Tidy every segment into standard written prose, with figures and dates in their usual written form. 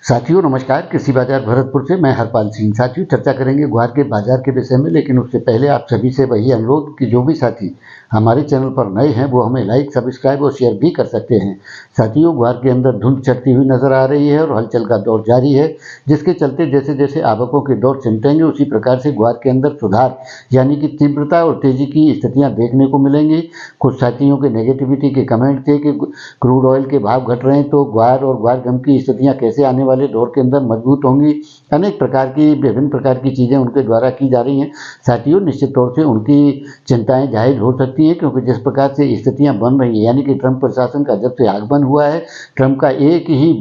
साथियों नमस्कार। कृषि बाजार भरतपुर से मैं हरपाल सिंह। साथियों चर्चा करेंगे ग्वार के बाजार के विषय में, लेकिन उससे पहले आप सभी से वही अनुरोध कि जो भी साथी हमारे चैनल पर नए हैं वो हमें लाइक, सब्सक्राइब और शेयर भी कर सकते हैं। साथियों ग्वार के अंदर धुंध चढ़ती हुई नजर आ रही है और हलचल का दौर जारी है, जिसके चलते जैसे जैसे आवकों के दौर सिमटेंगे उसी प्रकार से ग्वार के अंदर सुधार यानी कि तीव्रता और तेजी की स्थितियां देखने को मिलेंगी। कुछ साथियों के नेगेटिविटी के कमेंट थे कि क्रूड ऑयल के भाव घट रहे हैं तो ग्वार और ग्वार गम की स्थितियां कैसे आने वाले दौर के अंदर मजबूत होंगी। अनेक प्रकार की विभिन्न प्रकार की चीज़ें उनके द्वारा की जा रही हैं। साथियों निश्चित तौर से उनकी चिंताएं जायज़ हो सकती हैं, क्योंकि जिस प्रकार से स्थितियां बन रही हैं यानी कि ट्रंप प्रशासन का जब से आगमन हुआ है, ट्रंप का एक ही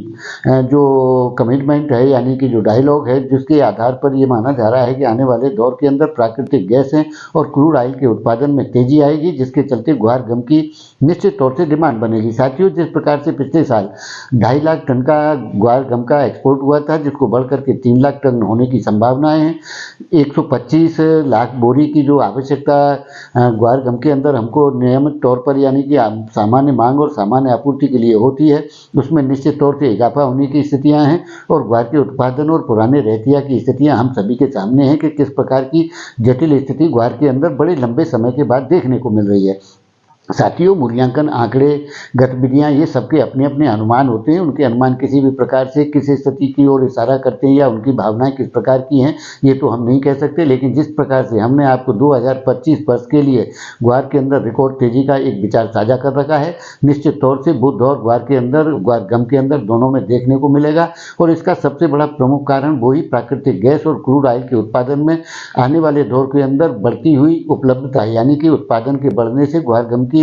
जो कमिटमेंट है यानी कि जो डायलॉग है, जिसके आधार पर ये माना जा रहा है कि आने वाले दौर के अंदर प्राकृतिक गैस है और क्रूड ऑयल के उत्पादन में तेजी आएगी, जिसके चलते ग्वार गम की निश्चित तौर से डिमांड बनेगी। साथियों जिस प्रकार से पिछले साल 2.5 लाख टन का ग्वार गम का एक्सपोर्ट हुआ था, जिसको बढ़कर के 3 लाख टन होने की संभावनाएं हैं। 125 लाख बोरी की जो आवश्यकता ग्वार गम के अंदर हमको नियमित तौर पर यानी कि सामान्य मांग और सामान्य आपूर्ति के लिए होती है, उसमें निश्चित तौर से इजाफा होने की स्थितियां हैं। और ग्वार के उत्पादन और पुराने रहतिया की स्थितियां हम सभी के सामने हैं कि किस प्रकार की जटिल स्थिति ग्वार के अंदर बड़े लंबे समय के बाद देखने को मिल रही है। साथियों मूल्यांकन, आंकड़े, गतिविधियां ये सबके अपने अपने अनुमान होते हैं। उनके अनुमान किसी भी प्रकार से किस स्थिति की ओर इशारा करते हैं या उनकी भावनाएं किस प्रकार की हैं ये तो हम नहीं कह सकते, लेकिन जिस प्रकार से हमने आपको 2025 वर्ष के लिए ग्वार के अंदर रिकॉर्ड तेजी का एक विचार साझा कर रखा है, निश्चित तौर से बुध और ग्वार के अंदर, ग्वार गम के अंदर दोनों में देखने को मिलेगा। और इसका सबसे बड़ा प्रमुख कारण वही प्राकृतिक गैस और क्रूड ऑयल के उत्पादन में आने वाले दौर के अंदर बढ़ती हुई उपलब्धता यानी कि उत्पादन के बढ़ने से ग्वार गम की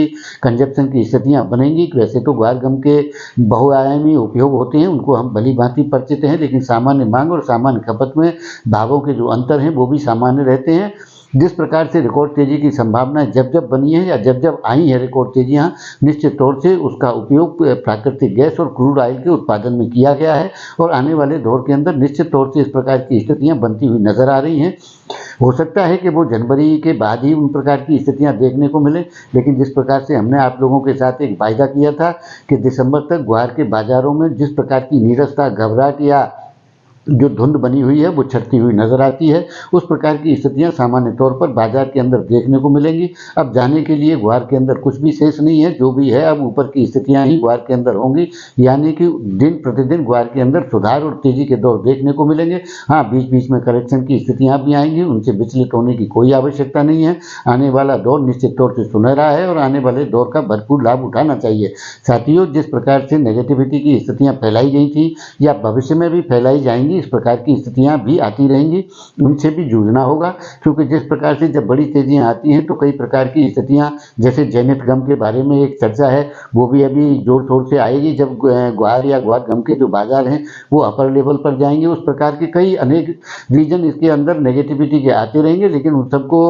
कंजप्शन की स्थितियां बनेंगी। वैसे तो ग्वार गम के बहुआयामी उपयोग होते हैं, उनको हम भली भांति परिचित हैं, लेकिन सामान्य मांग और सामान्य खपत में भावों के जो अंतर हैं वो भी सामान्य रहते हैं। जिस प्रकार से रिकॉर्ड तेजी की संभावनाएं जब जब बनी है या जब जब आई है रिकॉर्ड तेजियां, निश्चित तौर से उसका उपयोग प्राकृतिक गैस और क्रूड ऑयल के उत्पादन में किया गया है और आने वाले दौर के अंदर निश्चित तौर से इस प्रकार की स्थितियां बनती हुई नजर आ रही हैं। हो सकता है कि वो जनवरी के बाद ही उन प्रकार की स्थितियां देखने को मिले, लेकिन जिस प्रकार से हमने आप लोगों के साथ एक वायदा किया था कि दिसंबर तक ग्वार के बाजारों में जिस प्रकार की नीरसता, घबराहट या जो धुंध बनी हुई है वो छटती हुई नजर आती है, उस प्रकार की स्थितियां सामान्य तौर पर बाजार के अंदर देखने को मिलेंगी। अब जाने के लिए ग्वार के अंदर कुछ भी शेष नहीं है, जो भी है अब ऊपर की स्थितियां ही ग्वार के अंदर होंगी, यानी कि दिन प्रतिदिन ग्वार के अंदर सुधार और तेजी के दौर देखने को मिलेंगे। हाँ, बीच बीच में करेक्शन की स्थितियां भी आएंगी, उनसे विचलित होने की कोई आवश्यकता नहीं है। आने वाला दौर निश्चित तौर से सुनहरा है और आने वाले दौर का भरपूर लाभ उठाना चाहिए। साथियों जिस प्रकार से नेगेटिविटी की स्थितियां फैलाई गई थी या भविष्य में भी फैलाई जाएंगी, इस प्रकार की स्थितियां भी आती रहेंगी, उनसे भी जूझना होगा। क्योंकि जिस प्रकार से जब बड़ी तेजियां आती हैं तो कई प्रकार की स्थितियां, जैसे जेनिथ गम के बारे में एक चर्चा है, वो भी अभी जोर शोर से आएगी जब ग्वार या ग्वार गम के जो बाजार हैं वो अपर लेवल पर जाएंगे। उस प्रकार के कई अनेक रीजन इसके अंदर नेगेटिविटी के आते रहेंगे, लेकिन उन सबको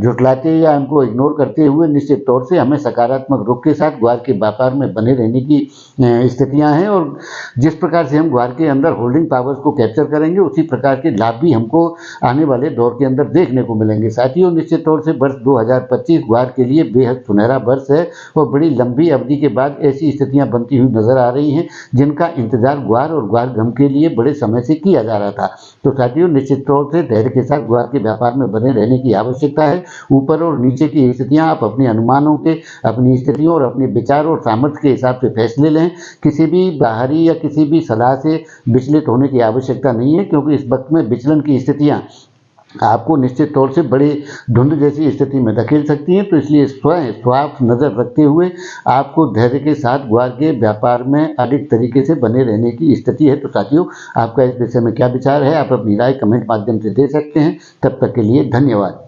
झुटलाते या उनको इग्नोर करते हुए निश्चित तौर से हमें सकारात्मक रुख के साथ ग्वार के व्यापार में बने रहने की स्थितियां हैं। और जिस प्रकार से हम ग्वार के अंदर होल्डिंग पावर्स को कैप्चर करेंगे, उसी प्रकार के लाभ भी हमको आने वाले दौर के अंदर देखने को मिलेंगे। साथियों निश्चित तौर से वर्ष 2025 ग्वार के लिए बेहद सुनहरा वर्ष है और बड़ी लंबी अवधि के बाद ऐसी स्थितियां बनती हुई नजर आ रही हैं जिनका इंतजार ग्वार और ग्वार गम के लिए बड़े समय से किया जा रहा था। तो साथियों निश्चित तौर से धैर्य के साथ ग्वार के व्यापार में बने रहने की आवश्यकता है। ऊपर और नीचे की स्थितियां आप अपने अनुमानों के, अपनी स्थितियों और अपने विचार और सामर्थ्य के हिसाब से फैसले लें। किसी भी बाहरी या किसी भी सलाह से विचलित होने की आवश्यकता नहीं है, क्योंकि इस वक्त में विचलन की स्थितियां आपको निश्चित तौर से बड़े धुंध जैसी स्थिति में धकेल सकती हैं। तो इसलिए स्वयं साफ नजर रखते हुए आपको धैर्य के साथ ग्वार के व्यापार में अधिक तरीके से बने रहने की स्थिति है। तो साथियों आपका इस विषय में क्या विचार है, आप अपनी राय कमेंट माध्यम से दे सकते हैं। तब तक के लिए धन्यवाद।